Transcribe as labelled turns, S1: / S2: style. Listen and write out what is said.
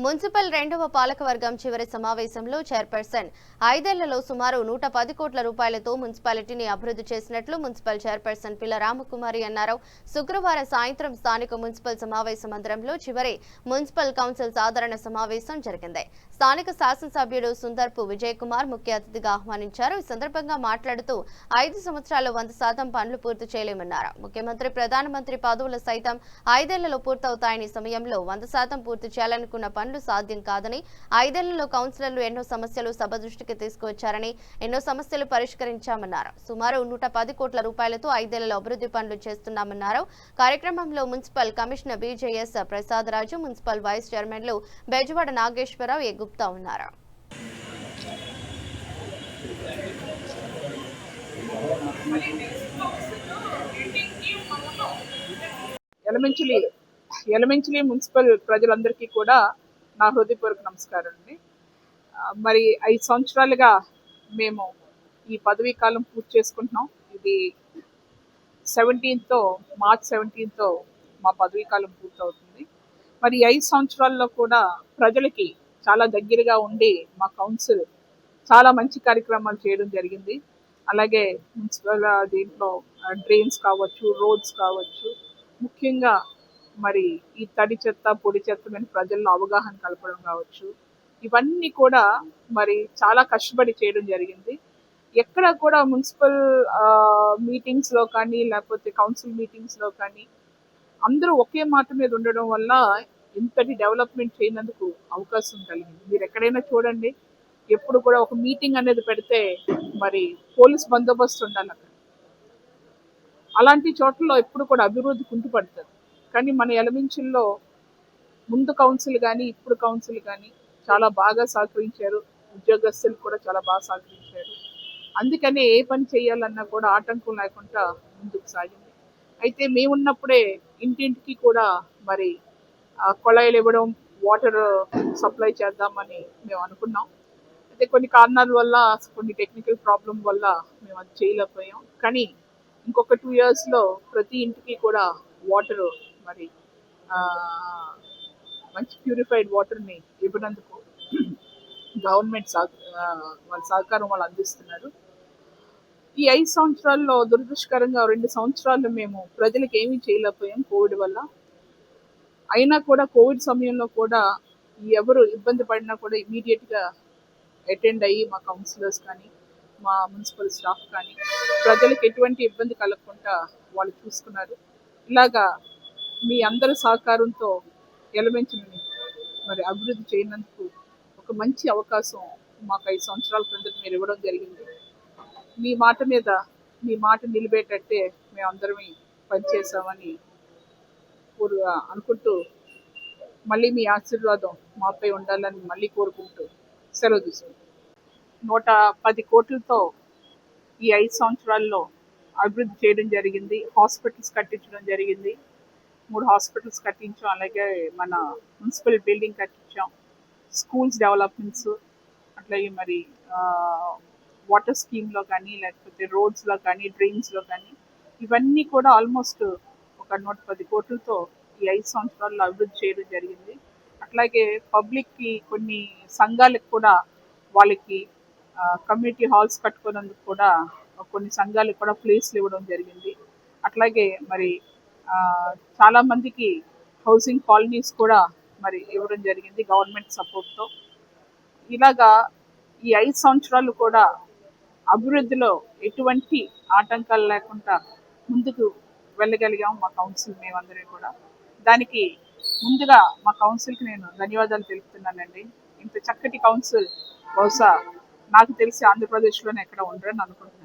S1: Municipal రెండవ పాలకవర్గం చివరి సమావేశంలో చైర్పర్సన్ 5 ఏళ్లలో సుమారు 110 కోట్ల రూపాయలతో మున్సిపాలిటీని అభివృద్ధి చేసినట్లు మున్సిపల్ చైర్పర్సన్ పిల్ల రామకుమారి అన్నారు. శుక్రవారం సాయంత్రం స్థానిక మున్సిపల్ సమావేశ మందిరంలో చివరి మున్సిపల్ కౌన్సిల్ సాధారణ సమావేశం జరిగింది. స్థానిక శాసనసభ్యుడు సుందర్పు విజయ్ కుమార్ ముఖ్య అతిథిగా ఆహ్వానించారు. ఈ సందర్భంగా మాట్లాడుతూ 5 సంవత్సరాల్లో 100% పనులు పూర్తి చేయలేమన్నారు. ముఖ్యమంత్రి ప్రధానమంత్రి పదవులు సైతం 5 ఏళ్లలో పూర్తవుతాయని సమయంలో 100% పూర్తి చేయాలనుకున్న పనులు సాధ్యం కాదని, 5 ఏళ్లలో కౌన్సిలర్లు ఎన్నో సమస్యలు సభ దృష్టికి తీసుకువచ్చారని, ఎన్నో సమస్యలు పరిష్కరించామన్నారు. సుమారు 110 కోట్ల రూపాయలతో 5 ఏళ్లలో అభివృద్ధి పనులు చేస్తున్నామన్నారు. కార్యక్రమంలో municipal commissioner BJS Prasadaraju, municipal vice చైర్మన్లు బెజవాడ నాగేశ్వరరావు, ఏ గుప్తా ఉన్నారు.
S2: ఎలమెంచిలి మున్సిపల్ ప్రజలందరికీ కూడా నా హృదయపూర్వక నమస్కారం అండి. మరి 5 సంవత్సరాలుగా మేము ఈ పదవీ కాలం పూర్తి చేసుకుంటున్నాం. ఇది మార్చ్ 17తో మా పదవీ కాలం పూర్తవుతుంది. మరి 5 సంవత్సరాల్లో కూడా ప్రజలకి చాలా దగ్గరగా ఉండి మా కౌన్సిల్ చాలా మంచి కార్యక్రమాలు చేయడం జరిగింది. అలాగే మున్సిపల్ దీంట్లో డ్రైన్స్ కావచ్చు, రోడ్స్ కావచ్చు, ముఖ్యంగా మరి ఈ తడి చెత్త, పొడి చెత్త మీద ప్రజల్లో అవగాహన కలపడం కావచ్చు, ఇవన్నీ కూడా మరి చాలా కష్టపడి చేయడం జరిగింది. ఎక్కడ కూడా మున్సిపల్ మీటింగ్స్లో కానీ లేకపోతే కౌన్సిల్ మీటింగ్స్లో కానీ అందరూ ఒకే మాట మీద ఉండడం వల్ల ఇంతటి డెవలప్మెంట్ చేయనందుకు అవకాశం కలిగింది. మీరు ఎక్కడైనా చూడండి, ఎప్పుడు కూడా ఒక మీటింగ్ అనేది పెడితే మరి పోలీస్ బందోబస్తు ఉండాలి అక్కడ. అలాంటి చోట్లలో ఎప్పుడు కూడా అభివృద్ధి కుంటుపడుతుంది. కానీ మన ఎలమెంచిల్లో ముందు కౌన్సిల్ కానీ ఇప్పుడు కౌన్సిల్ కానీ చాలా బాగా సహకరించారు. ఉద్యోగస్తులు కూడా చాలా బాగా సహకరించారు. అందుకనే ఏ పని చేయాలన్నా కూడా ఆటంకం లేకుండా ముందుకు సాగింది. అయితే మేమున్నప్పుడే ఇంటింటికి కూడా మరి కొళాయిలు ఇవ్వడం, వాటర్ సప్లై చేద్దామని మేము అనుకున్నాం. అయితే కొన్ని కారణాల వల్ల, కొన్ని టెక్నికల్ ప్రాబ్లం వల్ల మేము అది చేయలేకపోయాం. కానీ ఇంకొక 2 yearsలో ప్రతి ఇంటికి కూడా వాటర్ మరి మంచి ప్యూరిఫైడ్ వాటర్ని ఇవ్వనందుకు గవర్నమెంట్ వాళ్ళ సహకారం వాళ్ళు అందిస్తున్నారు. ఈ 5 సంవత్సరాల్లో దురదృష్టకరంగా 2 సంవత్సరాలు మేము ప్రజలకు ఏమీ చేయలేకపోయాం కోవిడ్ వల్ల. అయినా కూడా కోవిడ్ సమయంలో కూడా ఎవరు ఇబ్బంది పడినా కూడా ఇమీడియట్గా అటెండ్ అయ్యి మా కౌన్సిలర్స్ కానీ, మా మున్సిపల్ స్టాఫ్ కానీ ప్రజలకు ఎటువంటి ఇబ్బంది కలగకుండా వాళ్ళు చూసుకున్నారు. ఇలాగా మీ అందరి సహకారంతో ఎలమెంచిలిని మరి అభివృద్ధి చేయనందుకు ఒక మంచి అవకాశం మాకు 5 సంవత్సరాల క్రిందట మీరు ఇవ్వడం జరిగింది. మీ మాట నిలిపేటట్టే మేమందరమే పనిచేసామని అనుకుంటూ, మళ్ళీ మీ ఆశీర్వాదం మాపై ఉండాలని మళ్ళీ కోరుకుంటూ సెలవు తీసుకుంటాం. 110 కోట్లతో ఈ 5 సంవత్సరాల్లో అభివృద్ధి చేయడం జరిగింది. హాస్పిటల్స్ కట్టించడం జరిగింది. 3 హాస్పిటల్స్ కట్టించాం. అలాగే మన మున్సిపల్ బిల్డింగ్ కట్టించాం. స్కూల్స్ డెవలప్మెంట్స్, అట్లాగే మరి వాటర్ స్కీమ్లో కానీ, లేకపోతే రోడ్స్లో కానీ, డ్రైన్స్లో కానీ, ఇవన్నీ కూడా ఆల్మోస్ట్ ఒక 110 కోట్లతో ఈ 5 సంవత్సరాల్లో అభివృద్ధి చేయడం జరిగింది. అట్లాగే పబ్లిక్కి కొన్ని సంఘాలకు కూడా వాళ్ళకి కమ్యూనిటీ హాల్స్ కట్టుకున్నందుకు కూడా కొన్ని సంఘాలకు కూడా ప్లేస్లు ఇవ్వడం జరిగింది. అట్లాగే మరి చాలామందికి హౌసింగ్ కాలనీస్ కూడా మరి ఇవ్వడం జరిగింది గవర్నమెంట్ సపోర్ట్తో. ఇలాగా ఈ 5 సంవత్సరాలు కూడా అభివృద్ధిలో ఎటువంటి ఆటంకాలు లేకుండా ముందుకు వెళ్ళగలిగాం మా కౌన్సిల్ మేమందరం కూడా. దానికి ముందుగా మా కౌన్సిల్కి నేను ధన్యవాదాలు తెలుపుతున్నానండి. ఇంత చక్కటి కౌన్సిల్ బహుశా నాకు తెలిసి ఆంధ్రప్రదేశ్లోనే ఎక్కడ ఉండరని అనుకుంటున్నాను.